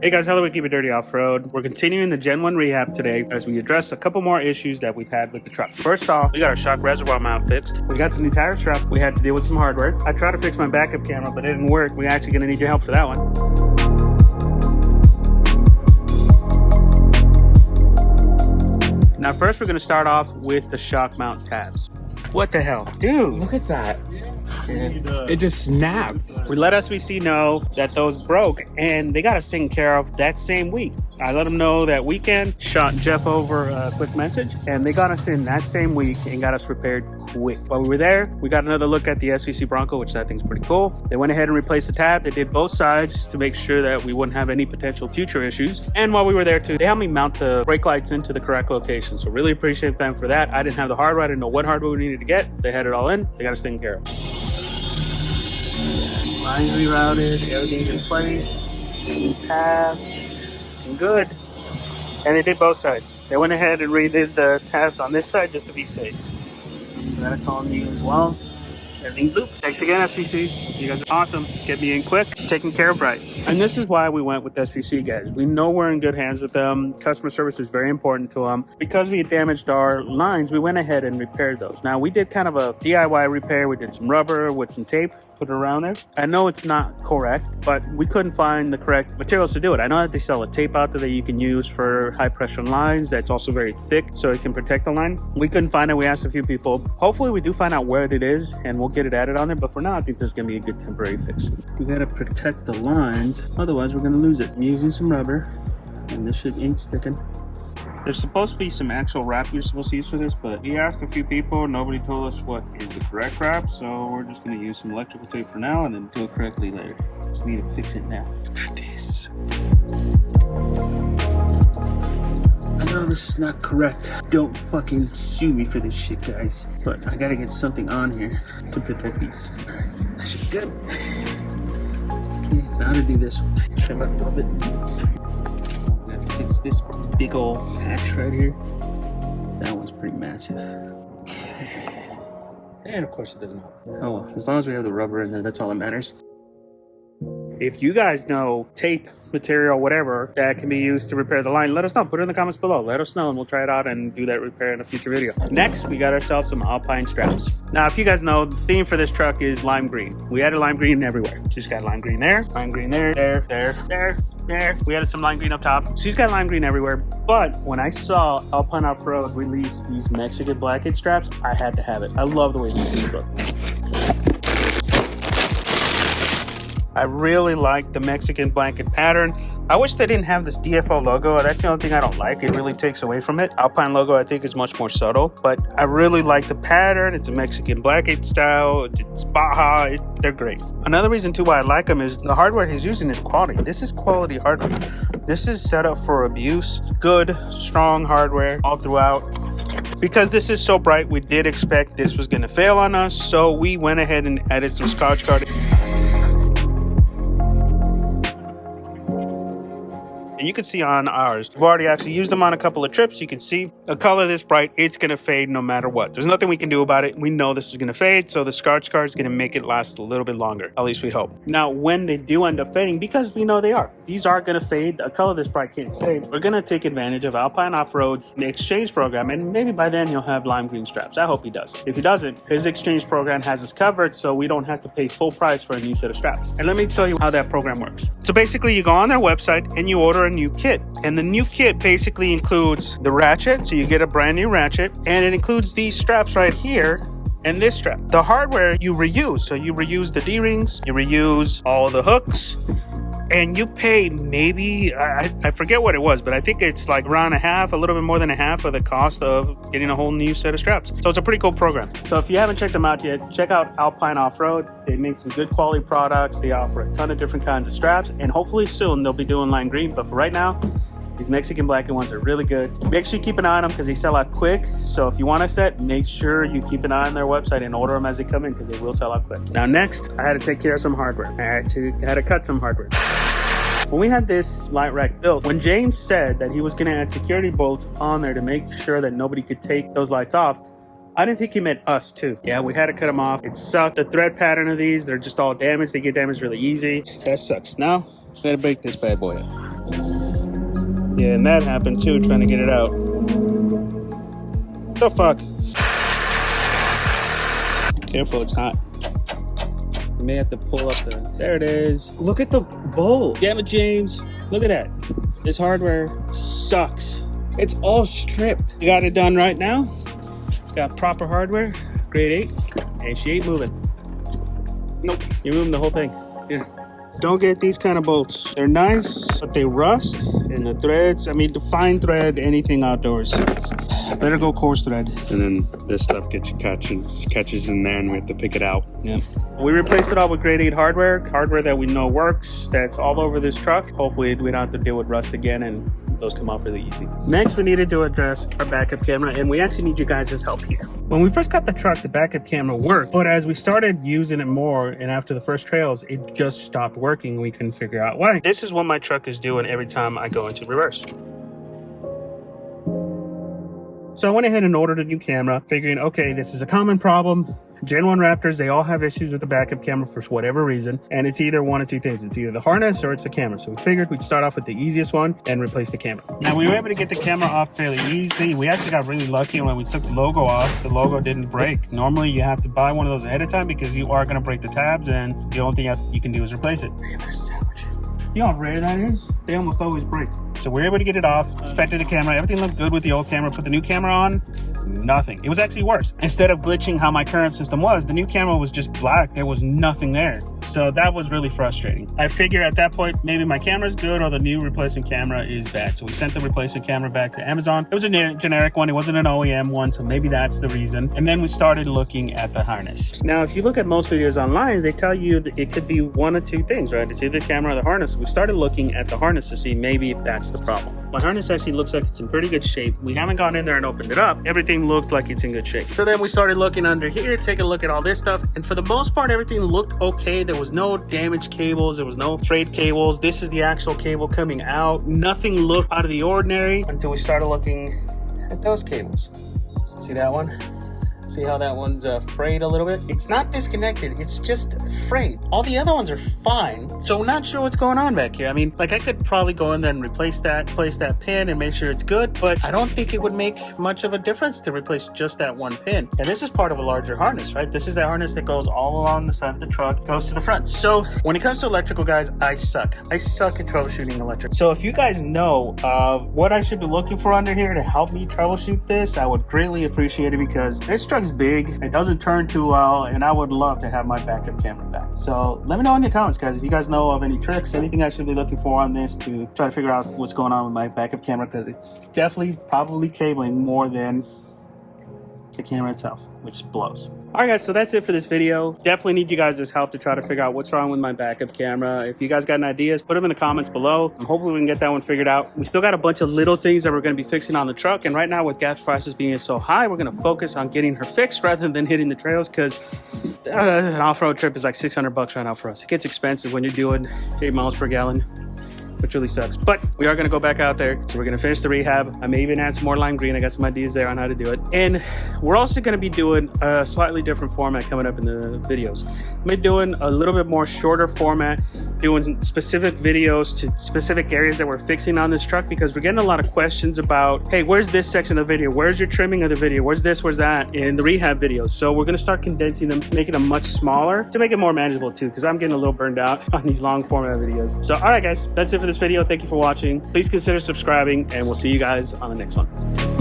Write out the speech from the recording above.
Hey guys, hello, we keep it dirty off-road. We're continuing the Gen 1 rehab today as we address a couple more issues that we've had with the truck. First off, we got our shock reservoir mount fixed. We got some new tire straps. We had to deal with some hardware. I tried to fix my backup camera, but it didn't work. We're actually gonna need your help for that one. Now first we're gonna start off with the shock mount tabs. What the hell? Dude, Look at that. yeah. It just snapped. We let SVC know that those broke and they got us taken care of that same week. I let them know that weekend, shot Jeff over a quick message, and they got us in that same week and got us repaired quick. While we were there, we got another look at the SVC Bronco, which I think is pretty cool. They went ahead and replaced the tab. They did both sides to make sure that we wouldn't have any potential future issues. And while we were there too, they helped me mount the brake lights into the correct location. So really appreciate them for that. I didn't have the hardware. I didn't know what hardware we needed to get. They had it all in. They got us taken care of. Lines rerouted, everything's in place, new tabs, and good. And they did both sides. They went ahead and redid the tabs on this side just to be safe. So that's all new as well. Everything's looped. Thanks again, SVC. You guys are awesome. Get me in quick, taking care of right. And this is why we went with SVC, guys. We know we're in good hands with them. Customer service is very important to them. Because we had damaged our lines, we went ahead and repaired those. Now, we did kind of a DIY repair. We did some rubber with some tape, put it around there. I know it's not correct, but we couldn't find the correct materials to do it. I know that they sell a tape out there that you can use for high pressure lines that's also very thick so it can protect the line. We couldn't find it. We asked a few people. Hopefully we do find out where it is and we'll get it added on there, but for now I think this is gonna be a good temporary fix. We gotta protect the lines, otherwise we're gonna lose it. I'm using some rubber and this shit ain't sticking. There's supposed to be some actual wrap you're supposed to use for this, but we asked a few people, nobody told us what is the correct wrap, so we're just gonna use some electrical tape for now and then do it correctly later. Just need to fix it now. Got this. I know this is not correct. Don't fucking sue me for this shit, guys. But I gotta get something on here to protect these. That should be good. Okay, now to do this one. Trim up a little bit. Gotta fix this big old patch right here. That one's pretty massive. Okay. And of course it doesn't help. Oh well, as long as we have the rubber in there, that's all that matters. If you guys know tape, material, whatever, that can be used to repair the line, let us know. Put it in the comments below. Let us know and we'll try it out and do that repair in a future video. Next, we got ourselves some Alpine Straps. Now, if you guys know, the theme for this truck is lime green. We added lime green everywhere. She's got lime green there, there. We added some lime green up top. She's got lime green everywhere. But when I saw Alpine Offroad release these Mexican blanket straps, I had to have it. I love the way these things look. I really like the Mexican blanket pattern. I wish they didn't have this DFO logo. That's the only thing I don't like. It really takes away from it. Alpine logo, I think, is much more subtle, but I really like the pattern. It's a Mexican blanket style. It's Baja. They're great. Another reason, too, why I like them is the hardware he's using is quality. This is quality hardware. This is set up for abuse. Good, strong hardware all throughout. Because this is so bright, we did expect this was going to fail on us, so we went ahead and added some Scotch Guard. And you can see on ours, we've already actually used them on a couple of trips. You can see a color this bright, it's going to fade no matter what. There's nothing we can do about it. We know this is going to fade, so the Scotch Guard is going to make it last a little bit longer. At least we hope. Now, when they do end up fading, because we know they are, these are going to fade. A color this bright can't stay. We're going to take advantage of Alpine Offroad's exchange program, and maybe by then he'll have lime green straps. I hope he does. If he doesn't, his exchange program has us covered, so we don't have to pay full price for a new set of straps. And let me tell you how that program works. So basically, you go on their website and you order a new kit, and the new kit basically includes the ratchet, so you get a brand new ratchet, and it includes these straps right here and this strap. The hardware you reuse, so you reuse the D-rings, you reuse all the hooks, and you pay maybe, I forget what it was, but I think it's like around a little bit more than a half of the cost of getting a whole new set of straps. So it's a pretty cool program. So if you haven't checked them out yet, check out Alpine Offroad. They make some good quality products. They offer a ton of different kinds of straps, and hopefully soon they'll be doing lime green. But for right now, these Mexican blanket ones are really good. Make sure you keep an eye on them because they sell out quick. So if you want a set, make sure you keep an eye on their website and order them as they come in because they will sell out quick. Now next, I had to take care of some hardware. I actually had to cut some hardware. When we had this light rack built, when James said that he was going to add security bolts on there to make sure that nobody could take those lights off, I didn't think he meant us too. Yeah, we had to cut them off. It sucked. The thread pattern of these, they're just all damaged. They get damaged really easy. That sucks. Now, just gotta break this bad boy up. Yeah, and that happened too, trying to get it out. The fuck? Careful, it's hot. You may have to pull up the... There it is. Look at the bolt. Damn it, James. Look at that. This hardware sucks. It's all stripped. You got it done right now. It's got proper hardware, grade 8, and she ain't moving. Nope, you're moving the whole thing. Yeah. Don't get these kind of bolts. They're nice, but they rust, and the threads, I mean, the fine thread, anything outdoors. Better go coarse thread. And then this stuff gets catches in there, and we have to pick it out. Yeah. We replaced it all with grade 8 hardware that we know works, that's all over this truck. Hopefully we don't have to deal with rust again, and those come off really easy. Next, we needed to address our backup camera, and we actually need you guys' help here. When we first got the truck, the backup camera worked, but as we started using it more, and after the first trails, it just stopped working. We couldn't figure out why. This is what my truck is doing every time I go into reverse. So I went ahead and ordered a new camera, figuring, okay, this is a common problem. Gen 1 Raptors, they all have issues with the backup camera for whatever reason, and it's either one of two things. It's either the harness or it's the camera. So we figured we'd start off with the easiest one and replace the camera. Now, we were able to get the camera off fairly easy. We actually got really lucky when we took the logo off. The logo didn't break. Normally, you have to buy one of those ahead of time because you are going to break the tabs, and the only thing you can do is replace it. You know how rare that is? They almost always break. So we were able to get it off, inspected the camera. Everything looked good with the old camera. Put the new camera on, nothing. It was actually worse. Instead of glitching how my current system was, the new camera was just black. There was nothing there. So that was really frustrating. I figure at that point, maybe my camera's good or the new replacement camera is bad. So we sent the replacement camera back to Amazon. It was a generic one. It wasn't an OEM one. So maybe that's the reason. And then we started looking at the harness. Now, if you look at most videos online, they tell you that it could be one of two things, right? It's either the camera or the harness. We started looking at the harness to see maybe if that's the problem. My harness actually looks like it's in pretty good shape. We haven't gone in there and opened it up. Everything looked like it's in good shape. So then we started looking under here, taking a look at all this stuff. And for the most part, everything looked okay. There was no damaged cables. There was no frayed cables. This is the actual cable coming out. Nothing looked out of the ordinary until we started looking at those cables. See that one? See how that one's frayed a little bit? It's not disconnected, it's just frayed. All the other ones are fine. So I'm not sure what's going on back here. I mean, like I could probably go in there and replace that pin and make sure it's good, but I don't think it would make much of a difference to replace just that one pin. And this is part of a larger harness, right? This is the harness that goes all along the side of the truck, goes to the front. So when it comes to electrical, guys, I suck. I suck at troubleshooting electric. So if you guys know what I should be looking for under here to help me troubleshoot this, I would greatly appreciate it because this truck is big, it doesn't turn too well, and I would love to have my backup camera back. So let me know in the comments, guys, if you guys know of any tricks, anything I should be looking for on this to try to figure out what's going on with my backup camera, because it's definitely probably cabling more than the camera itself, which blows. All right, guys, so that's it for this video. Definitely need you guys' help to try to figure out what's wrong with my backup camera. If you guys got any ideas, put them in the comments below. Hopefully we can get that one figured out. We still got a bunch of little things that we're going to be fixing on the truck. And right now with gas prices being so high, we're going to focus on getting her fixed rather than hitting the trails, because an off-road trip is like $600 right now for us. It gets expensive when you're doing 8 miles per gallon, which really sucks. But we are going to go back out there. So we're going to finish the rehab. I may even add some more lime green. I got some ideas there on how to do it. And we're also going to be doing a slightly different format coming up in the videos. I'm be doing a little bit more shorter format, doing specific videos to specific areas that we're fixing on this truck, because we're getting a lot of questions about, hey, where's this section of the video? Where's your trimming of the video? Where's this? Where's that? In the rehab videos. So we're going to start condensing them, making them much smaller to make it more manageable too, because I'm getting a little burned out on these long format videos. So, all right, guys, that's it for this video. Thank you for watching. Please consider subscribing, and we'll see you guys on the next one.